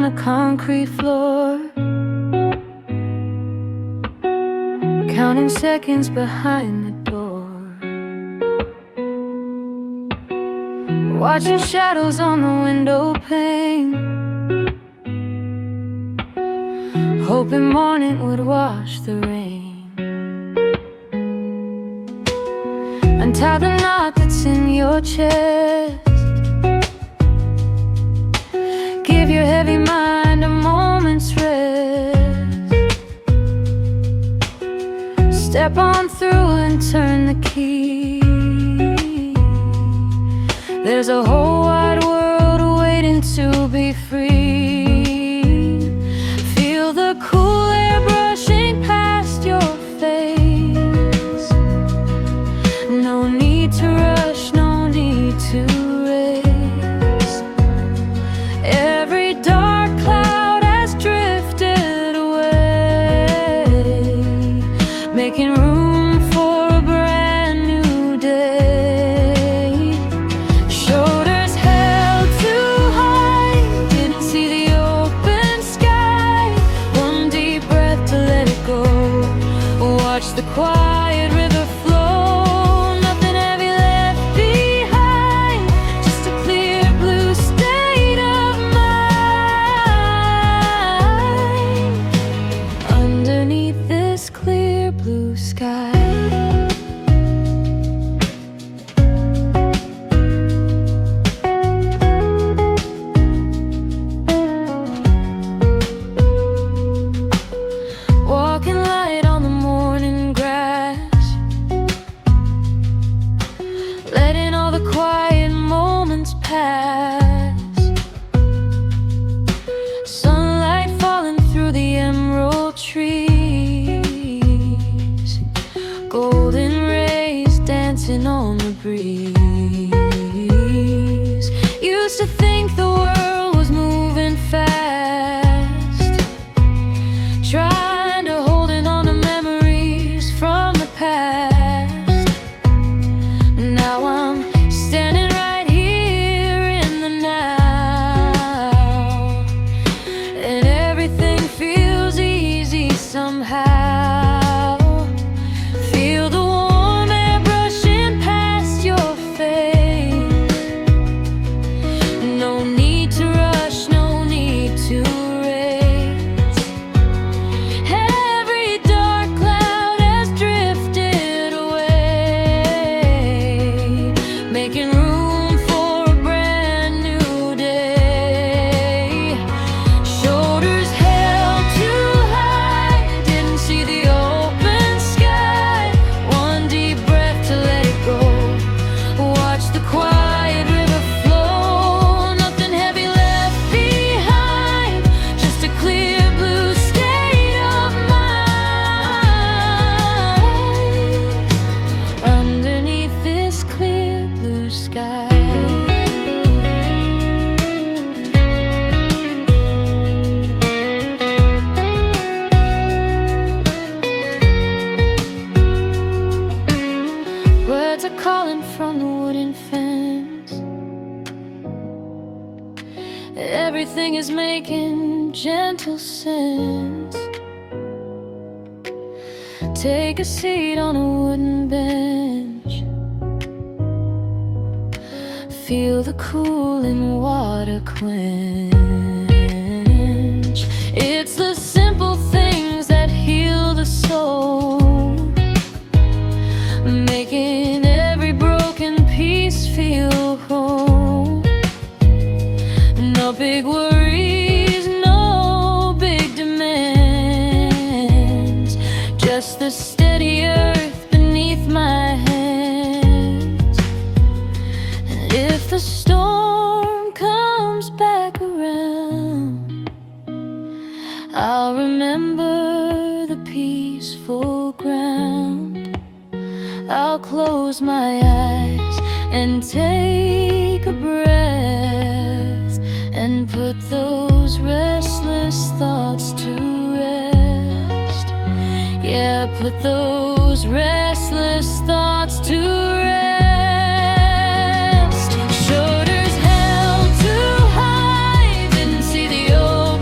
on a concrete floor, counting seconds behind the door, watching shadows on the window pane, hoping morning would wash the rain. Untie the knot that's in your chest, give your heavy mind a moment's rest. Step on through and turn the key. There's a whole wide world waiting to be free. Feel the cool air brushing past your face. No need to rush, no need to race. Every dark cloud has drifted away, making room for a brand new day. Shoulders held too high, didn't see the open sky. One deep breath to let it go. Watch the quiet river flow, nothing heavy left behind, just a clear blue state of mind. Underneath this clear blue sky, walking light on the morning grass, letting all the quiet moments pass. Sunlight falling through the emerald trees, golden rays dancing on the breeze. Used to think the world was moving fast, trying to holding on to memories from the past. Now I'm standing right here in the now, and everything feels easy somehow. Feel the warm air brushing past your face. No need to rush, no need to race. Every dark cloud has drifted away, making room for a brand new day. Shoulders held too high, didn't see the open sky. One deep breath to let it go. Watch the quiet river flow, nothing heavy left behind, just a clear blue state of mind. Underneath this clear blue sky, birds are calling from the wooden fence. Everything is making gentle sense. Take a seat on a wooden bench, feel the cooling water quench. It's the simple things that heal the soul, making every broken piece feel whole. No big worries, no big demands, just the steady earth beneath my hands. And if the storm comes back around, I'll remember the peaceful ground. I'll close my eyes and take a breath, and put those restless thoughts to rest. Yeah, put those restless thoughts to rest. Shoulders held too high, didn't see the open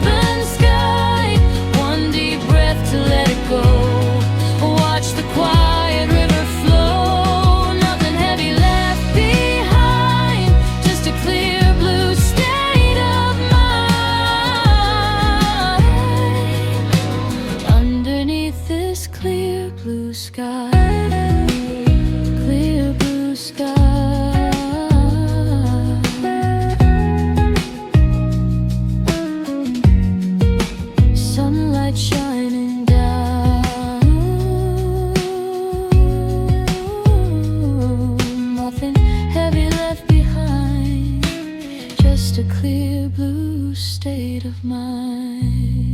night.